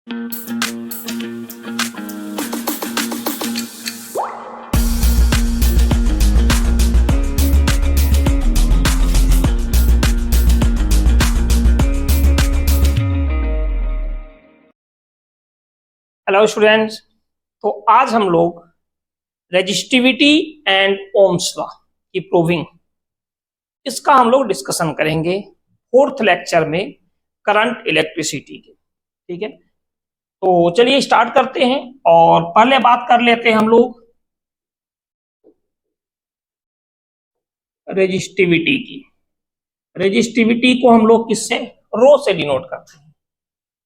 Hello students. तो आज हम लोग रेजिस्टिविटी एंड ओम्स लॉ की प्रूविंग, इसका हम लोग डिस्कशन करेंगे फोर्थ लेक्चर में करंट इलेक्ट्रिसिटी के। ठीक है, तो चलिए स्टार्ट करते हैं और पहले बात कर लेते हैं हम लोग रेजिस्टिविटी की। रेजिस्टिविटी को हम लोग किससे, रो से डिनोट करते हैं।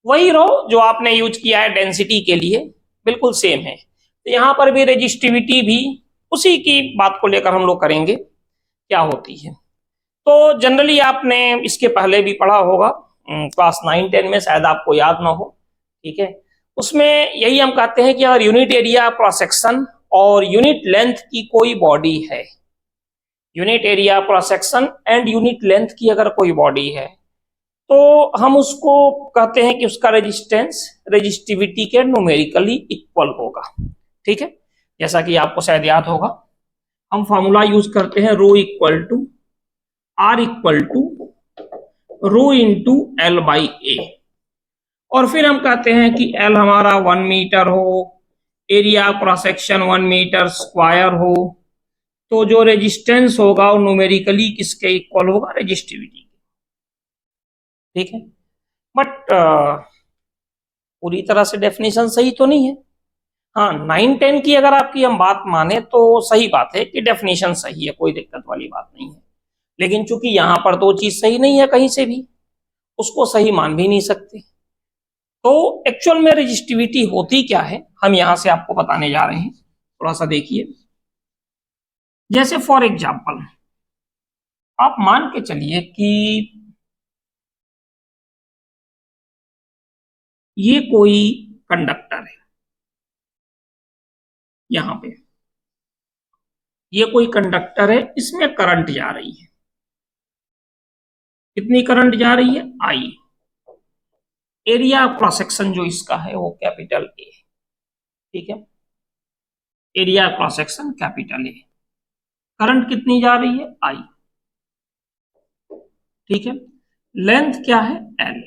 वही रो जो आपने यूज किया है डेंसिटी के लिए, बिल्कुल सेम है। तो यहां पर भी रेजिस्टिविटी भी उसी की बात को लेकर हम लोग करेंगे क्या होती है। तो जनरली आपने इसके पहले भी पढ़ा होगा, क्लास 9-10 में, शायद आपको याद ना हो। ठीक है, उसमें यही हम कहते हैं कि अगर यूनिट एरिया क्रॉस सेक्शन और यूनिट लेंथ की कोई बॉडी है, unit area cross section and unit length की अगर कोई बॉडी है, तो हम उसको कहते हैं कि उसका रेजिस्टेंस रेजिस्टिविटी के न्यूमेरिकली इक्वल होगा। ठीक है, जैसा कि आपको शायद याद होगा, हम फॉर्मूला यूज करते हैं rho equal to R equal to rho into L by A, और फिर हम कहते हैं कि एल हमारा 1 मीटर हो, area cross section 1 metre square हो, तो जो रेजिस्टेंस होगा वो न्यूमेरिकली किसके इक्वल होगा, रेजिस्टिविटी। ठीक है, बट पूरी तरह से डेफिनेशन सही तो नहीं है। हाँ, 9-10 की अगर आपकी हम बात माने तो सही बात है कि डेफिनेशन सही है, कोई दिक्कत वाली बात नहीं है। लेकिन चूंकि यहां पर दो चीज सही नहीं है कहीं से भी, उसको सही मान भी नहीं सकते। तो एक्चुअल में रेजिस्टिविटी होती क्या है, हम यहां से आपको बताने जा रहे हैं। थोड़ा सा देखिए, जैसे फॉर एग्जाम्पल आप मान के चलिए कि ये कोई कंडक्टर है, यहां पे ये कोई कंडक्टर है, इसमें करंट जा रही है। कितनी करंट जा रही है, आई। एरिया क्रॉस सेक्शन जो इसका है वो कैपिटल ए। ठीक है, area cross section capital A, current कितनी जा रही है, आई। ठीक है, लेंथ क्या है, एल।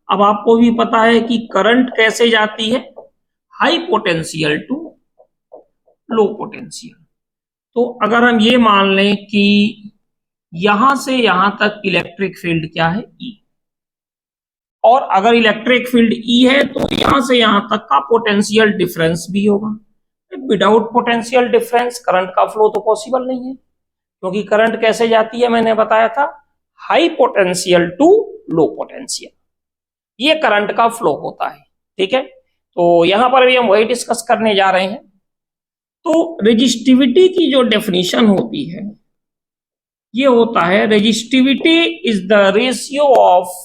अब आपको भी पता है कि करंट कैसे जाती है, high potential to low potential. तो अगर हम ये मान लें कि यहां से यहां तक इलेक्ट्रिक फील्ड क्या है, ई, और अगर इलेक्ट्रिक फील्ड ई है तो यहां से यहां तक का पोटेंशियल डिफरेंस भी होगा। विदाउट पोटेंशियल डिफरेंस करंट का फ्लो तो पॉसिबल नहीं है, क्योंकि करंट कैसे जाती है, मैंने बताया था, high potential to low potential, ये करंट का फ्लो होता है। ठीक है, तो यहां पर भी हम वही डिस्कस करने जा रहे हैं। तो रेजिस्टिविटी की जो डेफिनेशन होती है, ये होता है resistivity is the ratio of,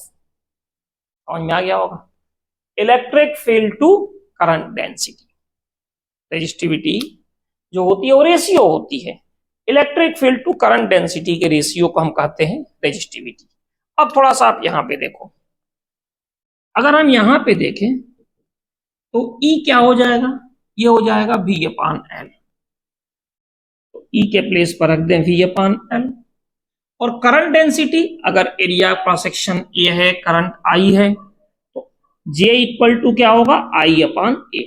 समझ में आ गया होगा, electric field to current density. Resistivity जो होती है वो रेशियो होती है, electric field to current density के रेशियो को हम कहते हैं रेजिस्टिविटी। अब थोड़ा सा आप यहां पे देखो, अगर हम यहां पे देखें तो E क्या हो जाएगा, ये हो जाएगा V अपान एल। तो E के प्लेस पर रख दें V अपान एल। और करंट डेंसिटी, अगर एरिया क्रॉस सेक्शन ए है, करंट I है, तो J इक्वल टू क्या होगा, I अपान ए।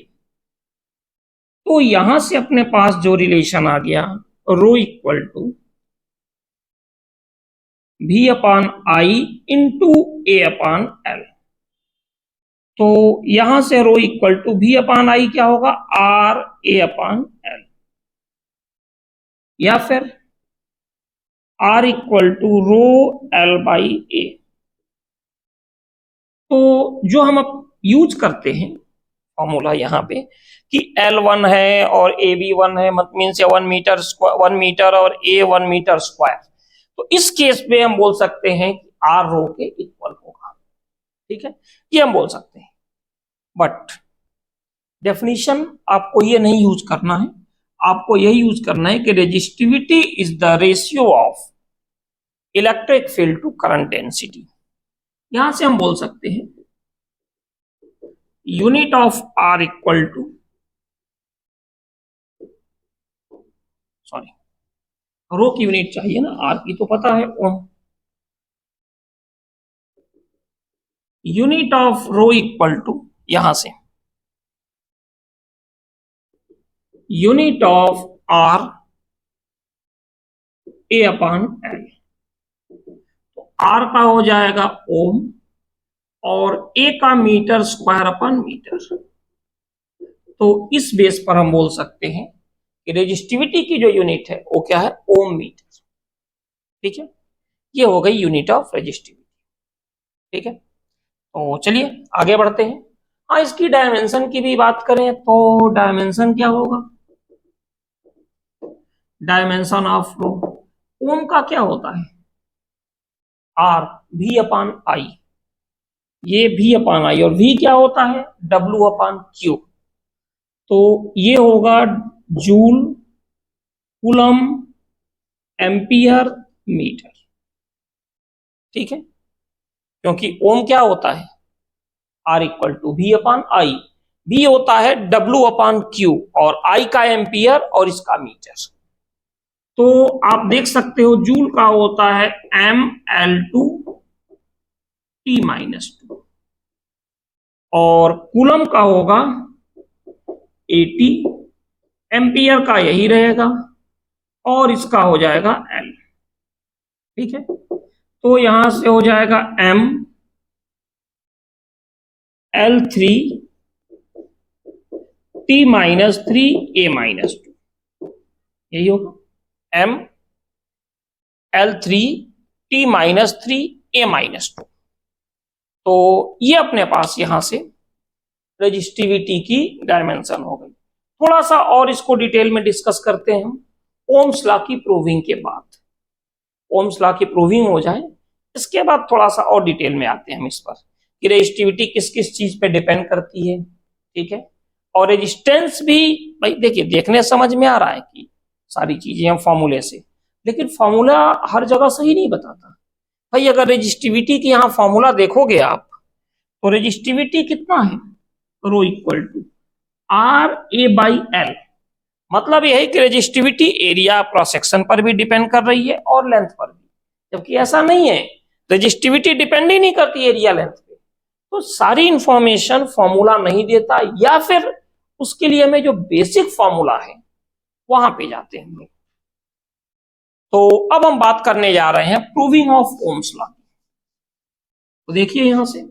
तो यहां से अपने पास जो रिलेशन आ गया, rho equal to V upon I into A upon L. तो यहां से rho equal to V upon I क्या होगा, आर ए अपान एल, या फिर R equal to rho L by A. तो जो हम अब यूज करते हैं फॉर्मूला यहाँ पे कि L1 है और AB1 है, मीन से 1 मीटर और A 1 मीटर स्क्वायर, तो इस केस में हम बोल सकते हैं कि R रो के इक्वल होगा। ठीक है, ये हम बोल सकते हैं, बट डेफिनेशन आपको ये नहीं यूज करना है, आपको यही यूज करना है कि resistivity is the ratio of electric field to current density. यहां से हम बोल सकते हैं unit of R equal to, sorry rho की यूनिट चाहिए ना, आर की तो पता है ohm. Unit of rho equal to, यहां से unit of R A upon L, तो आर का हो जाएगा ओम और ए का मीटर स्क्वायर अपॉन मीटर। तो इस बेस पर हम बोल सकते हैं कि रेजिस्टिविटी की जो यूनिट है वो क्या है, ओम मीटर। ठीक है, ये हो गई यूनिट ऑफ रेजिस्टिविटी। ठीक है, तो चलिए आगे बढ़ते हैं। हाँ, इसकी डायमेंशन की भी बात करें तो डायमेंशन क्या होगा, डायमेंशन ऑफ रो, ओम का क्या होता है, आर वी अपॉन आई, ये वी अपॉन आई, और वी क्या होता है, डब्ल्यू अपॉन क्यू। तो ये होगा जूल, कूलम, एम्पियर, मीटर। ठीक है, क्योंकि ओम क्या होता है, R equal to V upon I, V होता है डब्ल्यू अपॉन क्यू और आई का एम्पियर और इसका मीटर। तो आप देख सकते हो जूल का होता है ml2 T-2 और कूलम का होगा 80, एम्पियर का यही रहेगा और इसका हो जाएगा L। ठीक है, तो यहां से हो जाएगा m L3 T-3 A-2, यही होगा m L3 T-3 A-2। तो ये अपने पास यहां से रेजिस्टिविटी की डायमेंशन हो गई। थोड़ा सा और इसको डिटेल में डिस्कस करते हैं हम ओम्स लॉ की प्रूविंग के बाद। ओम्स लॉ की प्रूविंग हो जाए इसके बाद थोड़ा सा और डिटेल में आते हैं हम इस पर कि रेजिस्टिविटी किस किस चीज पे डिपेंड करती है। ठीक है, और रेजिस्टेंस भी भाई देखिए, देखने समझ में आ रहा है कि सारी चीजें हम फॉर्मूले से, लेकिन फॉर्मूला हर जगह सही नहीं बताता भाई। अगर रेजिस्टिविटी की यहाँ फॉर्मूला देखोगे आप तो रेजिस्टिविटी कितना है, rho equal to R A by L, मतलब यह है कि रेजिस्टिविटी एरिया क्रॉस सेक्शन पर भी डिपेंड कर रही है और लेंथ पर भी, जबकि ऐसा नहीं है, रेजिस्टिविटी डिपेंड ही नहीं करती एरिया लेंथ पे। तो सारी इंफॉर्मेशन फॉर्मूला नहीं देता, या फिर उसके लिए हमें जो बेसिक फॉर्मूला है वहां पे जाते हैं हम लोग। तो अब हम बात करने जा रहे हैं प्रूविंग ऑफ ओम्स लॉ। तो देखिए यहां से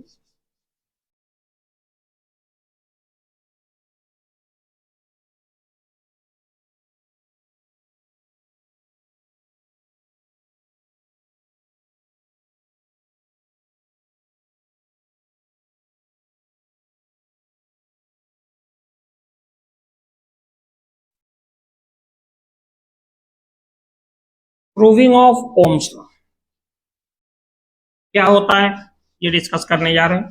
प्रूविंग ऑफ ओम्स लॉ क्या होता है, ये डिस्कस करने जा रहे हैं।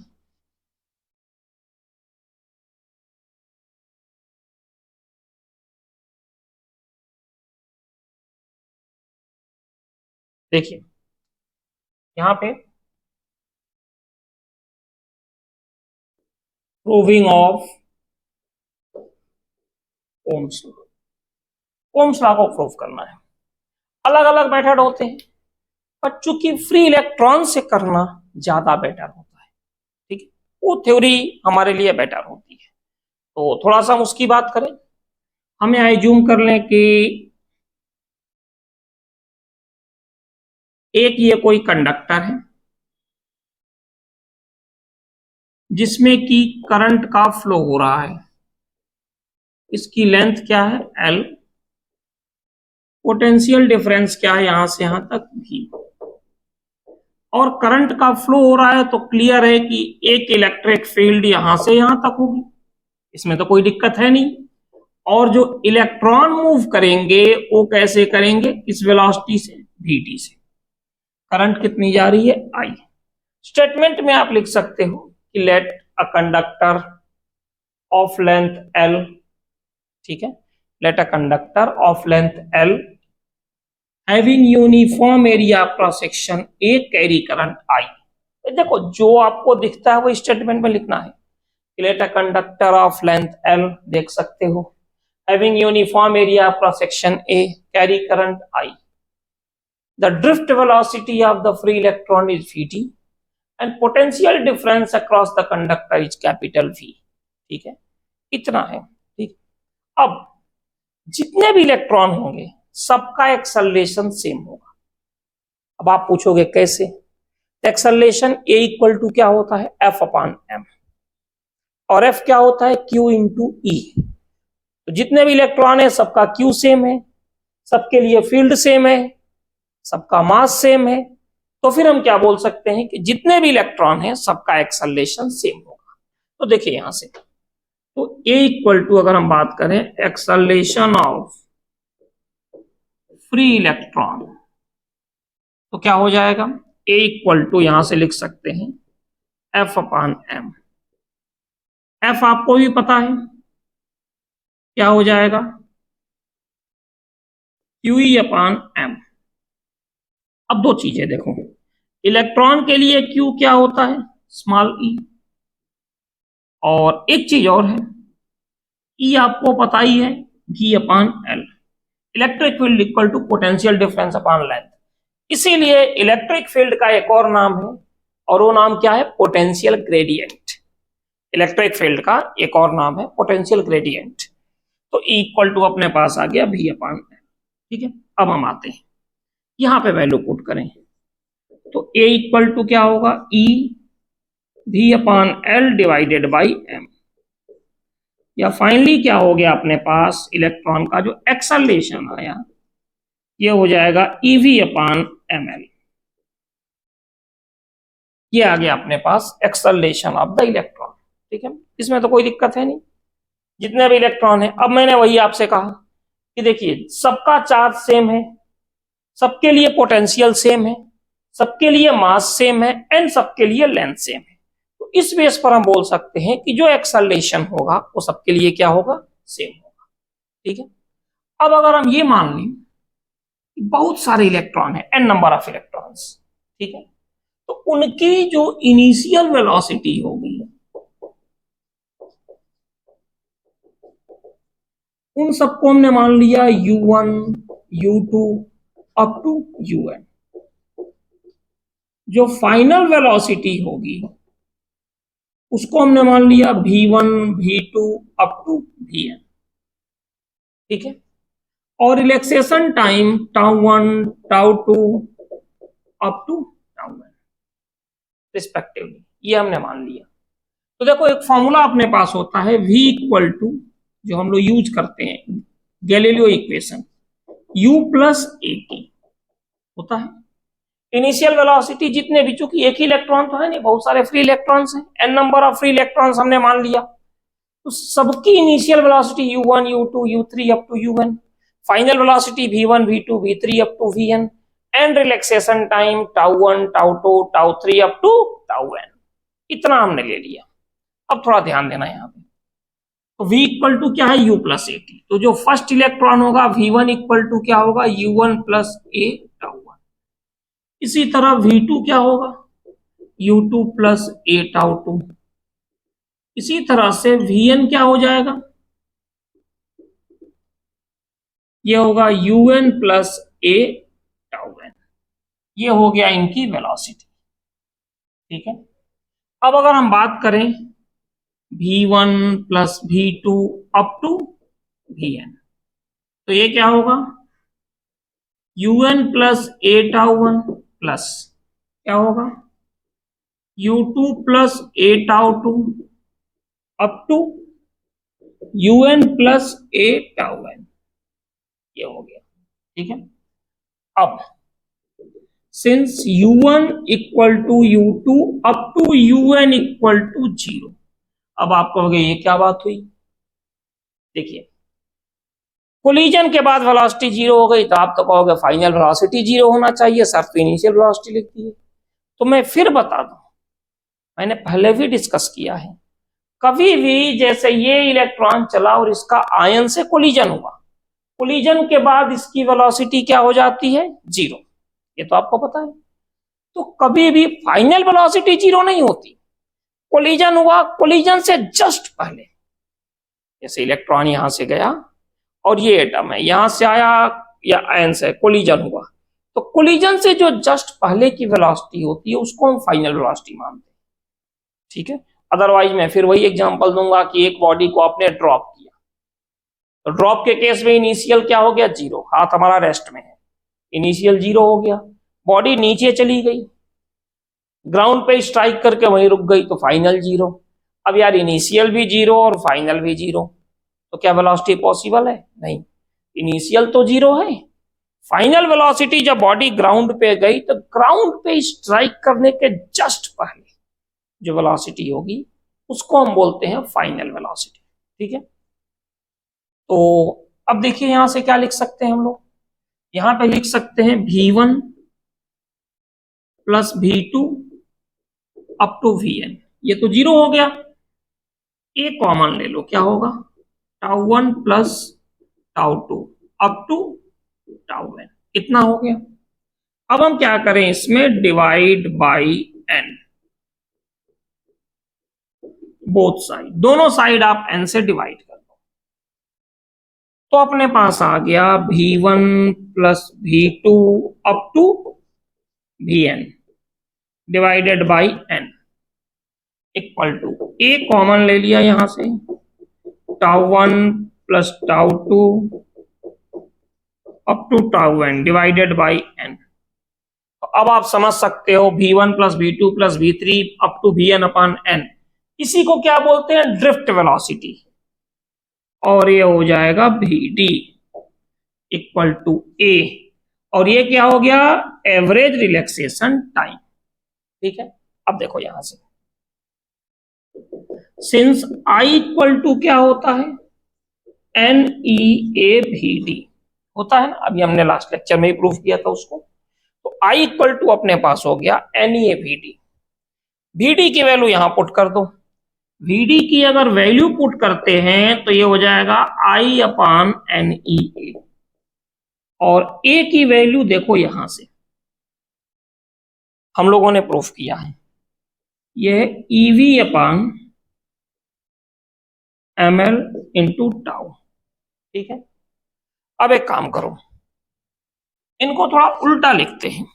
देखिए यहां पे proving of Ohm's law, Ohm's law को प्रूव करना है। अलग अलग मेथड होते हैं, पर चूंकि फ्री इलेक्ट्रॉन से करना ज्यादा बेटर होता है। ठीक है, वो थ्योरी हमारे लिए बेटर होती है। तो थोड़ा सा हम उसकी बात करें, हमें एज्यूम कर लें कि एक ये कोई कंडक्टर है जिसमें कि करंट का फ्लो हो रहा है, इसकी लेंथ क्या है L, पोटेंशियल डिफरेंस क्या है यहां से यहां तक V, और करंट का फ्लो हो रहा है तो क्लियर है कि एक इलेक्ट्रिक फील्ड यहां से यहां तक होगी, इसमें तो कोई दिक्कत है नहीं। और जो इलेक्ट्रॉन मूव करेंगे वो कैसे करेंगे, किस वेलोसिटी से, Vt से। करंट कितनी जा रही है, I। स्टेटमेंट में आप लिख सकते हो कि let a conductor of length L, ठीक है, let a conductor of length L having uniform area cross section A carry current I। देखो जो आपको दिखता है वो स्टेटमेंट में लिखना है let a conductor of length L, देख सकते हो, having uniform area cross section A, carry current I. The drift velocity of the free electron is Vt and potential difference across the conductor is capital V. ठीक है, इतना है। ठीक, अब जितने भी इलेक्ट्रॉन होंगे सबका एक्सेलरेशन सेम होगा। अब आप पूछोगे कैसे? एक्सेलरेशन A इक्वल टू क्या होता है? F अपॉन M, और F क्या होता है? Q into E। तो जितने भी इलेक्ट्रॉन है सबका Q सेम है, सबके लिए फील्ड सेम है, सबका मास सेम है, तो फिर हम क्या बोल सकते हैं कि जितने भी इलेक्ट्रॉन है सबका एक्सेलरेशन सेम होगा। तो देखिए यहां से, तो A इक्वल टू अगर हम बात करें एक्सेलरेशन ऑफ फ्री इलेक्ट्रॉन, तो क्या हो जाएगा? A इक्वल टू यहां से लिख सकते हैं F अपॉन M। F आपको भी पता है क्या हो जाएगा? QE upon M। अब दो चीजें देखो, इलेक्ट्रॉन के लिए Q क्या होता है? स्मॉल e, और एक चीज और है, E आपको पता ही है, V upon L। Electric field equal to potential difference upon length. इसीलिए इलेक्ट्रिक फील्ड का एक और नाम है, और वो नाम क्या है? Potential gradient. इलेक्ट्रिक फील्ड का एक और नाम है पोटेंशियल ग्रेडियंट। तो E इक्वल टू अपने पास आ गया V अपॉन L। ठीक है, अब हम आते हैं यहां पे वैल्यू पुट करें, तो A इक्वल टू क्या होगा? E V upon L divided by M, या फाइनली क्या हो गया अपने पास? इलेक्ट्रॉन का जो एक्सेलरेशन आया ये हो जाएगा EV अपॉन ML। ये आ गया अपने पास एक्सेलरेशन ऑफ द इलेक्ट्रॉन। ठीक है, इसमें तो कोई दिक्कत है नहीं, जितने भी इलेक्ट्रॉन है। अब मैंने वही आपसे कहा कि देखिए सबका चार्ज सेम है, सबके लिए पोटेंशियल सेम है, सबके लिए मास सेम है, एंड सबके लिए लेंथ सेम है। तो इस बेस पर हम बोल सकते हैं कि जो एक्सेलरेशन होगा वो सबके लिए क्या होगा? सेम होगा। ठीक है, अब अगर हम ये मान लें कि बहुत सारे इलेक्ट्रॉन है, एन नंबर ऑफ इलेक्ट्रॉन्स, ठीक है, तो उनकी जो इनिशियल वेलोसिटी होगी उन सबको हमने मान लिया u1, u2 up to un। जो फाइनल वेलोसिटी होगी उसको हमने मान लिया v1, v2 up to vn। ठीक है, और relaxation time τ1, τ2 up to τn respectively, ये हमने मान लिया। तो देखो एक फॉर्मूला अपने पास होता है v इक्वल टू, जो हम लोग यूज करते हैं Galileo equation, u plus at होता है इनिशियल वेलोसिटी जितने भी, चूंकि एक ही इलेक्ट्रॉन तो है नहीं, बहुत सारे फ्री इलेक्ट्रॉन्स हैं, n number of free electrons हमने मान लिया, तो सबकी initial velocity u1, u2, u3 up to un, final velocity v1, v2, v3 up to vn, and relaxation time τ1, τ2, τ3 up to τn। इतना हमने ले लिया। अब थोड़ा ध्यान देना यहाँ पे, तो v इक्वल टू क्या है? u plus A T. तो जो फर्स्ट इलेक्ट्रॉन होगा v1 इक्वल टू क्या होगा? u1 प्लस ए τ1। इसी तरह v2 क्या होगा? u2 plus A τ2। इसी तरह से vn क्या हो जाएगा? ये होगा un प्लस ए τn। ये हो गया इनकी वेलोसिटी। ठीक है, अब अगर हम बात करें v1 plus v2 up to vn, तो ये क्या होगा? un प्लस ए τ1 प्लस क्या होगा? u2 plus A τ2 up to un plus A τn। ये हो गया। ठीक है, अब since u1 equal to u2 up to un equal to 0, अब आप कहोगे ये क्या बात हुई? देखिए कोलिजन के बाद वेलोसिटी 0 हो गई, तो आप तो कहोगे फाइनल वेलोसिटी 0 होना चाहिए, सर तो इनिशियल वेलोसिटी लिखती है। तो मैं फिर बता दूं, मैंने पहले भी डिस्कस किया है, कभी भी जैसे ये इलेक्ट्रॉन चला और इसका आयन से कोलिजन हुआ, कोलिजन के बाद इसकी वेलोसिटी क्या हो जाती है? 0। ये तो आपको पता है। तो कभी भी फाइनल वेलोसिटी 0 नहीं होती, कोलिजन हुआ, कोलिजन से जस्ट पहले जैसे इलेक्ट्रॉन यहां से गया और ये एटम है यहां से आया या आयन से कोलिजन हुआ, तो कोलिजन से जो जस्ट पहले की वेलोसिटी होती है उसको हम फाइनल वेलोसिटी मानते हैं। ठीक है, अदरवाइज मैं फिर वही एग्जांपल दूंगा कि एक बॉडी को आपने ड्रॉप किया, तो ड्रॉप के केस में इनिशियल क्या हो गया, जीरो, हाथ हमारा रेस्ट में है, इनिशियल जीरो हो गया, बॉडी नीचे चली गई, ग्राउंड पे स्ट्राइक करके वहीं रुक गई, तो फाइनल जीरो। अब यार इनिशियल भी जीरो और फाइनल भी जीरो, तो क्या वेलोसिटी पॉसिबल है, नहीं, इनिशियल तो जीरो है, फाइनल वेलोसिटी जब बॉडी ग्राउंड पे गई तो ग्राउंड पे स्ट्राइक करने के जस्ट पहले जो वेलोसिटी होगी उसको हम बोलते हैं फाइनल वेलोसिटी। ठीक है, तो अब देखिए यहां से क्या लिख सकते हैं हम लोग, यहां पे लिख सकते हैं v1 plus v2 up to vn, ये तो जीरो हो गया, ए कॉमन ले लो, क्या होगा, τ1 प्लस τ2 अप टू τn, इतना हो गया। अब हम क्या करें, इसमें divide by n, both side, दोनों साइड आप n से डिवाइड कर दो, तो अपने पास आ गया v1 plus v2 up to vn divided by n equal to, a common ले लिया यहां से, τ1 plus τ2 up to τn divided by n। तो अब आप समझ सकते हो v1 plus v2 plus v3 up to vn upon n, इसी को क्या बोलते हैं, ड्रिफ्ट वेलोसिटी, और ये हो जाएगा vd इक्वल टू a, और ये क्या हो गया, एवरेज रिलैक्सेशन टाइम। ठीक है, अब देखो यहां से, सिंस I इक्वल टू क्या होता है, NEAVD होता है ना, अभी हमने लास्ट लेक्चर में ही प्रूफ किया था उसको, तो I इक्वल टू अपने पास हो गया NEAVD, VD की वैल्यू यहां पुट कर दो, VD की अगर वैल्यू पुट करते हैं तो ये हो जाएगा I अपान NEA, और A की वैल्यू देखो यहां से हम लोगों ने प्रूफ किया है, यह EV upon ml into tau. ठीक है, अब एक काम करो, इनको थोड़ा उल्टा लिखते हैं।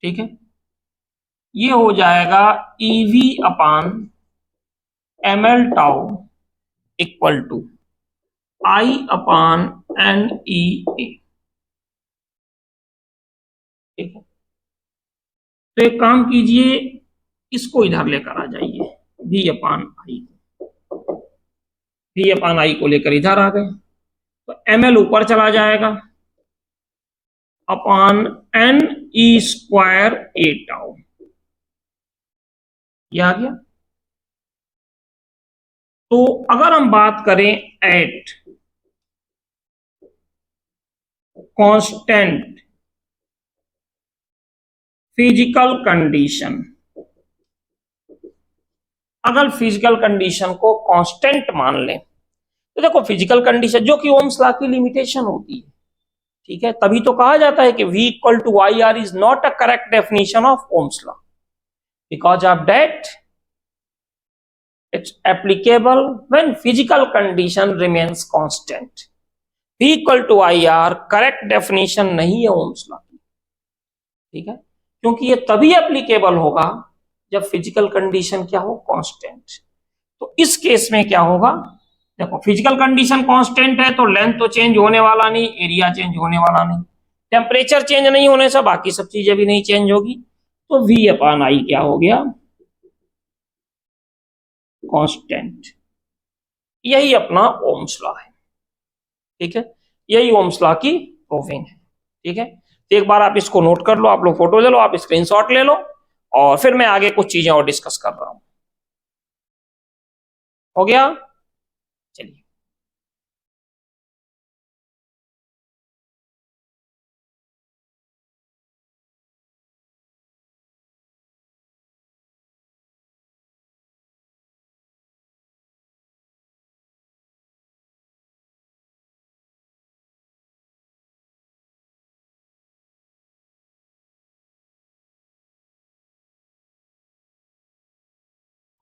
ठीक है, ये हो जाएगा EV upon ml tau equal to I upon NEA। ठीक है, तो एक काम कीजिए, इसको इधर लेकर आ जाइए, V upon I, V upon I को लेकर इधर आ गए, तो ml ऊपर चला जाएगा अपॉन एन ई स्क्वायर ए टाउ, ये आ गया। तो अगर हम बात करें एट कांस्टेंट फिजिकल कंडीशन, अगर फिजिकल कंडीशन को कांस्टेंट मान लें, तो देखो फिजिकल कंडीशन जो कि ओम्स लॉ की लिमिटेशन होती है, ठीक है, तभी तो कहा जाता है कि V equal to I R is not a correct definition of Ohm's law, because of that it's applicable when physical condition remains constant। V equal to I R correct definition नहीं है ओम्स लॉ की, ठीक है, क्योंकि ये तभी applicable होगा जब फिजिकल कंडीशन क्या हो, कांस्टेंट। तो इस केस में क्या होगा, देखो फिजिकल कंडीशन कांस्टेंट है तो लेंथ तो चेंज होने वाला नहीं, एरिया चेंज होने वाला नहीं, टेम्परेचर चेंज नहीं होने से बाकी सब चीजें भी नहीं चेंज होगी, तो V अपान आई क्या हो गया, कांस्टेंट। यही अपना ओम्स लॉ है। ठीक है, यही ओम्स लॉ की प्रूफिंग है। ठीक है, तो एक बार आप इसको नोट कर लो, आप लोग फोटो ले लो, आप स्क्रीनशॉट ले लो, और फिर मैं आगे कुछ चीजें और डिस्कस कर रहा हूं। हो गया, चलिए।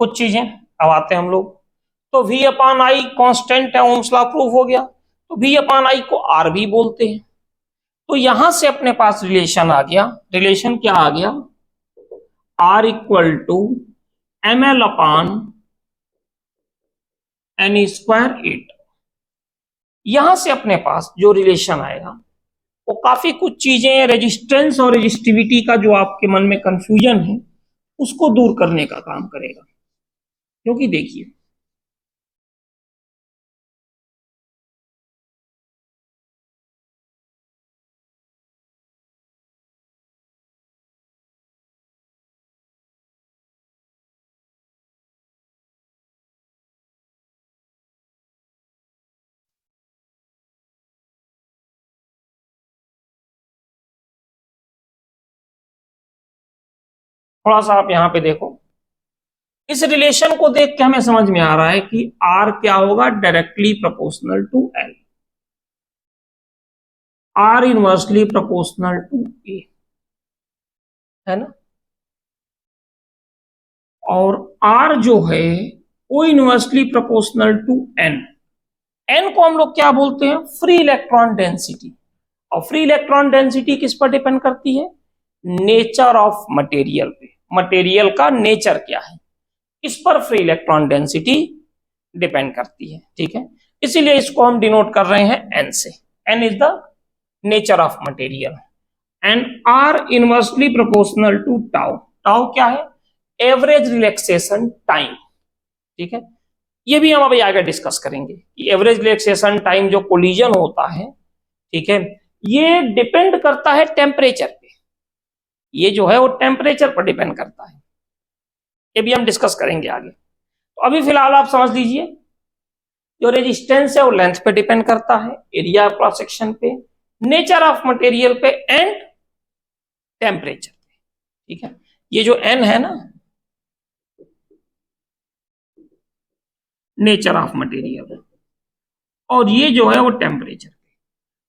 कुछ चीजें। अब आते हैं हम लोग, तो V अपान आई कॉन्स्टेंट है, ओम्स लॉ प्रूफ हो गया, तो V अपान आई को R भी बोलते हैं। तो यहां से अपने पास रिलेशन आ गया, रिलेशन क्या आ गया, R equal to ml upon N square 8। यहां से अपने पास जो रिलेशन आएगा वो काफी कुछ चीजें, रेजिस्टेंस और रेजिस्टिविटी का जो आपके मन में कंफ्यूजन है उसको दूर करने का काम करेगा। क्योंकि देखिए, थोड़ा सा आप यहां पे देखो, इस रिलेशन को देख के हमें समझ में आ रहा है कि R क्या होगा, directly proportional to L, R inversely proportional to A, है ना। और R जो है वो inversely proportional to N। N को हम लोग क्या बोलते हैं, फ्री इलेक्ट्रॉन डेंसिटी। और फ्री इलेक्ट्रॉन डेंसिटी किस पर डिपेंड करती है, नेचर ऑफ मटेरियल पे, मटेरियल का नेचर क्या है इस पर फ्री इलेक्ट्रॉन डेंसिटी डिपेंड करती है, ठीक है। इसीलिए इसको हम डिनोट कर रहे हैं N से, N is the nature of material, and R inversely proportional to tau. Tau क्या है, एवरेज रिलैक्सेशन टाइम, ठीक है। ये भी हम अभी आगे डिस्कस करेंगे कि एवरेज रिलैक्सेशन टाइम जो कोलिजन होता है, ठीक है, ये डिपेंड करता है टेम्परेचर पे, ये जो है वो टेम्परेचर पर डिपेंड करता है, ये भी हम डिस्कस करेंगे आगे। तो अभी फिलहाल आप समझ लीजिए, जो रेजिस्टेंस है वो लेंथ पे डिपेंड करता है, एरिया क्रॉस सेक्शन पे, नेचर ऑफ मटेरियल पे, एंड टेम्परेचर पे, ठीक है। ये जो N है ना, नेचर ऑफ मटेरियल, और ये जो है वो टेम्परेचर पे।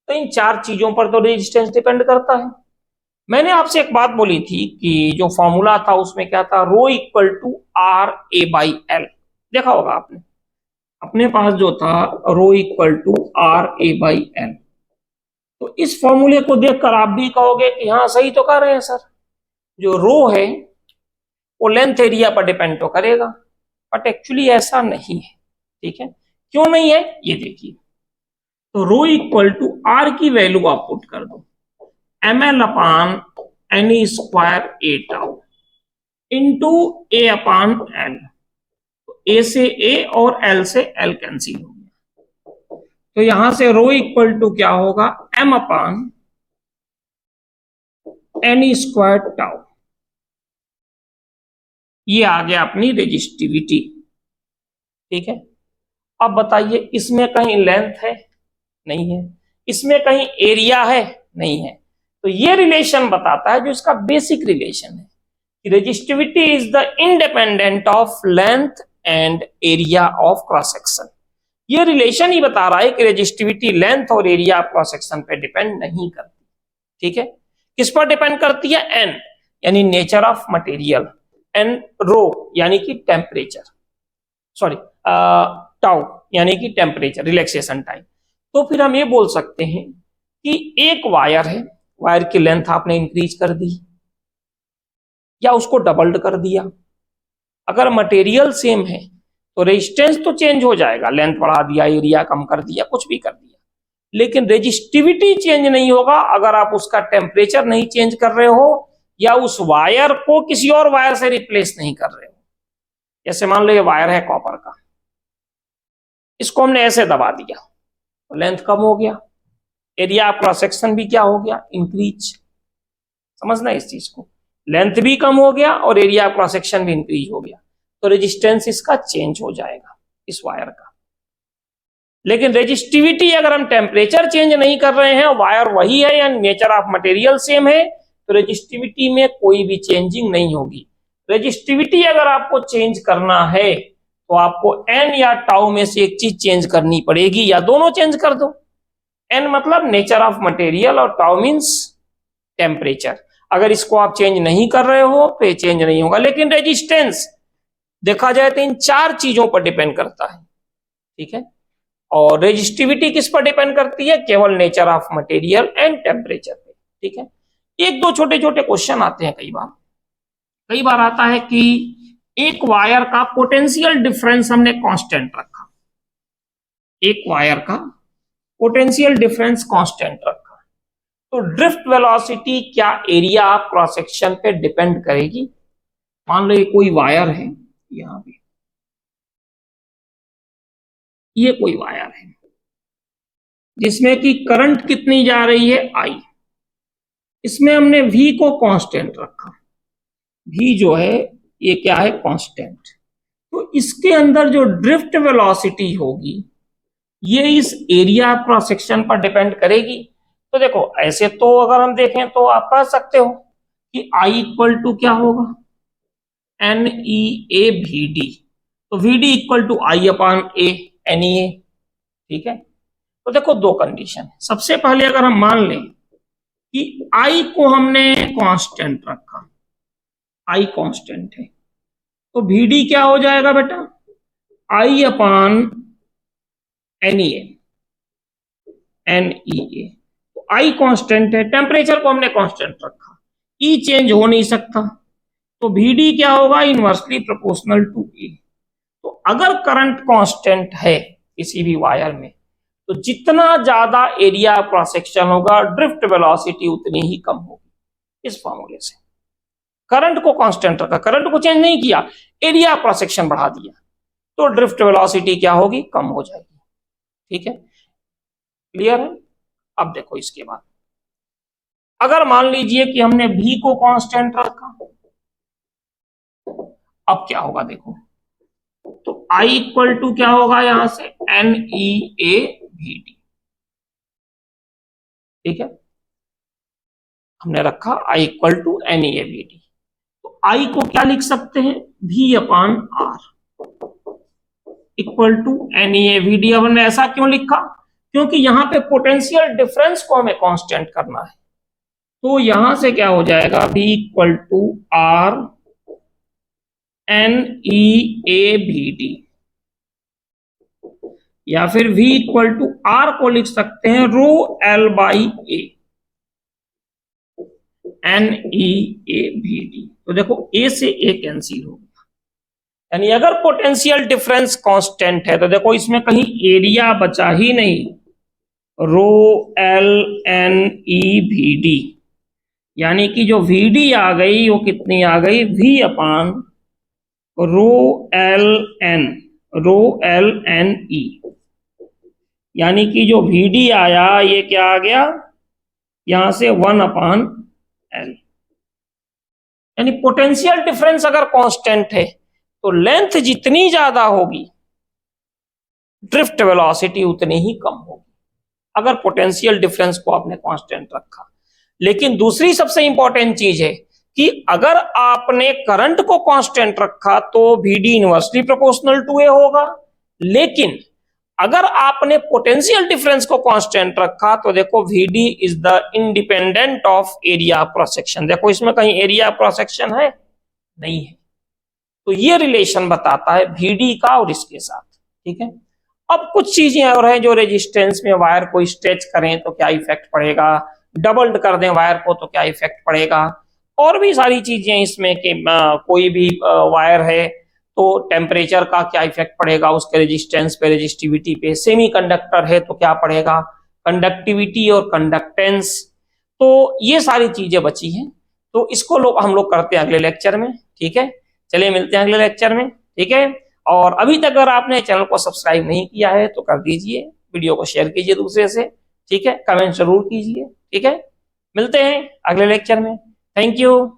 तो इन चार चीजों पर तो रेजिस्टेंस डिपेंड करता है। मैंने आपसे एक बात बोली थी कि जो फॉर्मूला था उसमें क्या था, rho equal to R A by L, देखा होगा आपने, अपने पास जो था rho equal to R A by L. तो इस फॉर्मूले को देखकर आप भी कहोगे कि हाँ सही तो कर रहे हैं सर, जो रो है वो लेंथ एरिया पर डिपेंड तो करेगा, बट एक्चुअली ऐसा नहीं है, ठीक है। क्यों नहीं है ये देखिए, तो रो इक्वल टू आर की वैल्यू आप पुट कर दो, ml upon N square A tau into A upon L, ए से ए और एल से एल कैंसिल हो गया, तो यहां से रो इक्वल टू क्या होगा, m अपान एन स्क्वायर टाउ, ये आ गया अपनी रेजिस्टिविटी, ठीक है। अब बताइए, इसमें कहीं लेंथ है, नहीं है, इसमें कहीं एरिया है, नहीं है, तो ये रिलेशन बताता है जो इसका बेसिक रिलेशन है कि resistivity is the independent of length and area of cross section. ये रिलेशन ही बता रहा है कि रेजिस्टिविटी लेंथ और एरिया ऑफ क्रॉस सेक्शन पे डिपेंड नहीं करती, ठीक है। किस पर डिपेंड करती है, एन यानी नेचर ऑफ मटेरियल, एंड रो यानी कि टेम्परेचर, सॉरी टाउ यानी कि टेम्परेचर, रिलैक्सेशन टाइम। तो फिर हम ये बोल सकते हैं कि एक वायर है, वायर की लेंथ आपने इंक्रीज कर दी या उसको डबल्ड कर दिया, अगर मटेरियल सेम है तो रेजिस्टेंस तो चेंज हो जाएगा, लेंथ बढ़ा दिया, एरिया कम कर दिया, कुछ भी कर दिया, लेकिन रेजिस्टिविटी चेंज नहीं होगा अगर आप उसका टेम्परेचर नहीं चेंज कर रहे हो या उस वायर को किसी और वायर से रिप्लेस नहीं कर रहे हो। जैसे मान लो ये वायर है कॉपर का, इसको हमने ऐसे दबा दिया तो लेंथ कम हो गया, एरिया क्रॉस सेक्शन भी क्या हो गया, इंक्रीज। समझना इस चीज को, लेंथ भी कम हो गया और एरिया क्रॉस सेक्शन भी इंक्रीज हो गया, तो रेजिस्टेंस इसका चेंज हो जाएगा इस वायर का। लेकिन रेजिस्टिविटी अगर हम टेम्परेचर चेंज नहीं कर रहे हैं, वायर वही है या नेचर ऑफ मटेरियल सेम है, तो रेजिस्टिविटी में कोई भी चेंजिंग नहीं होगी। रेजिस्टिविटी अगर आपको चेंज करना है तो आपको एन या टाउ में से एक चीज चेंज करनी पड़ेगी, या दोनों चेंज कर दो। एन मतलब नेचर ऑफ मटेरियल और टाउ मीन्स टेम्परेचर। अगर इसको आप चेंज नहीं कर रहे हो तो ये चेंज नहीं होगा। लेकिन रेजिस्टेंस देखा जाए तो इन 4 चीजों पर डिपेंड करता है, ठीक है। और रेजिस्टिविटी किस पर डिपेंड करती है? केवल nature of material and temperature पे, ठीक है। एक दो छोटे छोटे क्वेश्चन आते हैं कई बार आता है कि एक वायर का पोटेंशियल डिफरेंस हमने कांस्टेंट रखा, एक वायर का पोटेंशियल डिफरेंस कांस्टेंट रखा, तो ड्रिफ्ट वेलोसिटी क्या एरिया ऑफ क्रॉस सेक्शन पे डिपेंड करेगी? मान लो ये कोई वायर है, यहां पे ये कोई वायर है जिसमें कि करंट कितनी जा रही है? आई। इसमें हमने V को कांस्टेंट रखा, V जो है ये क्या है? कांस्टेंट। तो इसके अंदर जो ड्रिफ्ट वेलोसिटी होगी ये इस एरिया ऑफ क्रॉस सेक्शन पर डिपेंड करेगी। तो देखो ऐसे तो अगर हम देखें तो आप कह सकते हो कि I इक्वल टू क्या होगा? NEA VD। तो VD equal to I upon A NEA, ठीक है। तो देखो दो कंडीशन है। सबसे पहले अगर हम मान लें कि I को हमने कांस्टेंट रखा, I कांस्टेंट है, तो VD क्या हो जाएगा बेटा? I अपॉन NEA, तो I कांस्टेंट है, टेम्परेचर को हमने कांस्टेंट रखा, E चेंज हो नहीं सकता, तो VD क्या होगा? Inversely proportional to E। तो अगर करंट कांस्टेंट है किसी भी वायर में तो जितना ज्यादा एरिया क्रॉस सेक्शन होगा ड्रिफ्ट वेलोसिटी उतनी ही कम होगी। इस फॉर्मूले से करंट को कांस्टेंट रखा, करंट को चेंज नहीं किया, एरिया क्रॉस सेक्शन बढ़ा दिया, तो ड्रिफ्ट वेलोसिटी क्या होगी? कम हो जाएगी, ठीक है। क्लियर है? अब देखो इसके बाद अगर मान लीजिए कि हमने V को कांस्टेंट रखा, अब क्या होगा देखो, तो I इक्वल टू क्या होगा? यहां से NEA VD, ठीक है। हमने रखा I equal to NEA VD, तो I को क्या लिख सकते हैं? V upon R equal to NEA VD। अब हमने ऐसा क्यों लिखा? क्योंकि यहां पे पोटेंशियल डिफरेंस को हमें कांस्टेंट करना है, तो यहां से क्या हो जाएगा? V equal to R NEA VD, या फिर V इक्वल टू R को लिख सकते हैं रो L by A NEA VD। तो देखो A से A कैंसिल हो गया, यानी अगर पोटेंशियल डिफरेंस कांस्टेंट है तो देखो इसमें कहीं एरिया बचा ही नहीं, रो L NE VD, यानी कि जो VD आ गई वो कितनी आ गई? V अपान रो L N E, यानी कि जो VD आया ये क्या आ गया? यहां से 1 अपान L। यानी पोटेंशियल डिफरेंस अगर कांस्टेंट है तो लेंथ जितनी ज्यादा होगी ड्रिफ्ट वेलोसिटी उतनी ही कम होगी, अगर पोटेंशियल डिफरेंस को आपने कांस्टेंट रखा। लेकिन दूसरी सबसे इंपॉर्टेंट चीज है कि अगर आपने करंट को कांस्टेंट रखा तो VD inversely proportional to A होगा, लेकिन अगर आपने पोटेंशियल डिफरेंस को कांस्टेंट रखा तो देखो VD is the independent of area cross section. देखो इसमें कहीं एरिया क्रॉस सेक्शन है? नहीं है। तो ये रिलेशन बताता है VD का और इसके साथ, ठीक है। अब कुछ चीजें और हैं जो रेजिस्टेंस में वायर को स्ट्रेच करें तो क्या इफेक्ट पड़ेगा, डबल्ड कर दें वायर को तो क्या इफेक्ट पड़ेगा, और भी सारी चीजें इसमें कि कोई भी वायर है तो टेम्परेचर का क्या इफेक्ट पड़ेगा उसके रेजिस्टेंस पे, रेजिस्टिविटी पे, सेमीकंडक्टर है तो क्या पड़ेगा, कंडक्टिविटी और कंडक्टेंस। तो ये सारी चीजें बची हैं, तो इसको हम लोग करते हैं अगले लेक्चर में, ठीक है। चलिए मिलते हैं अगले लेक्चर में, ठीक है। और अभी तक अगर आपने चैनल को सब्सक्राइब नहीं किया है तो कर दीजिए, वीडियो को शेयर कीजिए दूसरे से, ठीक है, कमेंट जरूर कीजिए, ठीक है। मिलते हैं अगले लेक्चर में। Thank you.